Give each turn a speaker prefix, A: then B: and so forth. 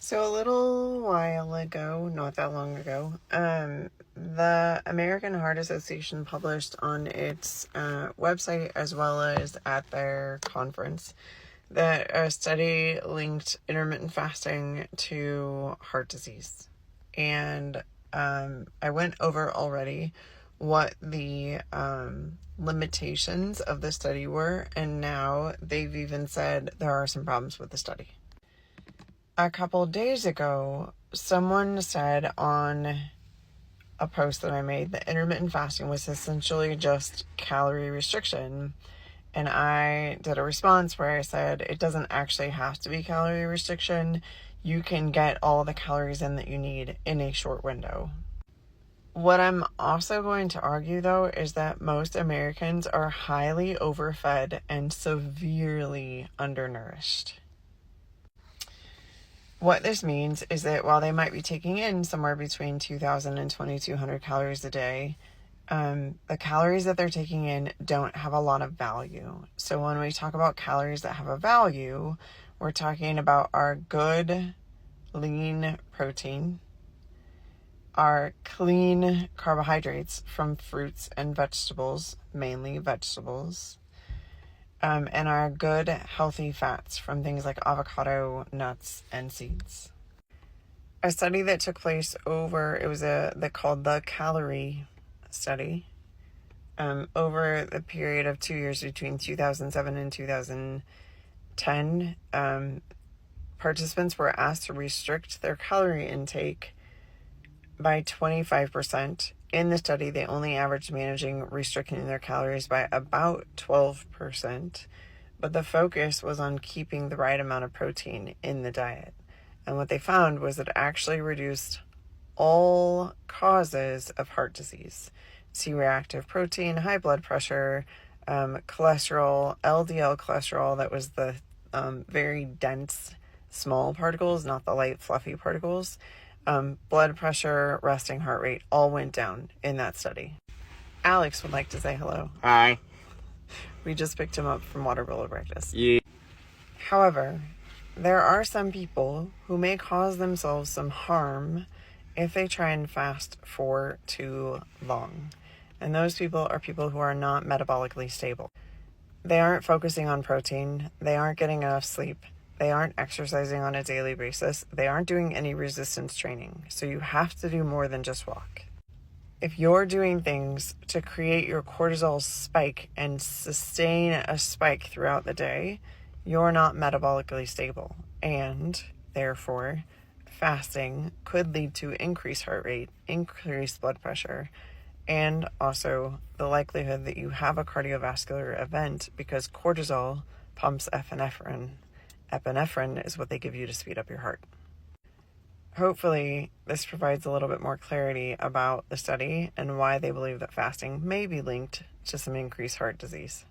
A: So a little while ago, not that long ago, the American Heart Association published on its website as well as at their conference that a study linked intermittent fasting to heart disease. And I went over already what the limitations of the study were, and now they've even said there are some problems with the study. A couple days ago, someone said on a post that I made that intermittent fasting was essentially just calorie restriction. And I did a response where I said it doesn't actually have to be calorie restriction. You can get all the calories in that you need in a short window. What I'm also going to argue, though, is that most Americans are highly overfed and severely undernourished. What this means is that while they might be taking in somewhere between 2,000 and 2,200 calories a day, the calories that they're taking in don't have a lot of value. So when we talk about calories that have a value, we're talking about our good, lean protein, our clean carbohydrates from fruits and vegetables, mainly vegetables, and our good, healthy fats from things like avocado, nuts, and seeds. A study that took place they called the calorie study, over the period of 2 years between 2007 and 2010, participants were asked to restrict their calorie intake by 25%. In the study, they only averaged restricting their calories by about 12%, but the focus was on keeping the right amount of protein in the diet. And what they found was that it actually reduced all causes of heart disease: C-reactive protein, high blood pressure, cholesterol, LDL cholesterol, that was the very dense, small particles, not the light, fluffy particles. Blood pressure, resting heart rate, all went down in that study. Alex would like to say hello.
B: Hi.
A: We just picked him up from water polo practice.
B: Yeah.
A: However, there are some people who may cause themselves some harm if they try and fast for too long. And those people are people who are not metabolically stable. They aren't focusing on protein. They aren't getting enough sleep. They aren't exercising on a daily basis. They aren't doing any resistance training. So you have to do more than just walk. If you're doing things to create your cortisol spike and sustain a spike throughout the day, you're not metabolically stable. And therefore, fasting could lead to increased heart rate, increased blood pressure, and also the likelihood that you have a cardiovascular event because cortisol pumps epinephrine. Epinephrine is what they give you to speed up your heart. Hopefully, this provides a little bit more clarity about the study and why they believe that fasting may be linked to some increased heart disease.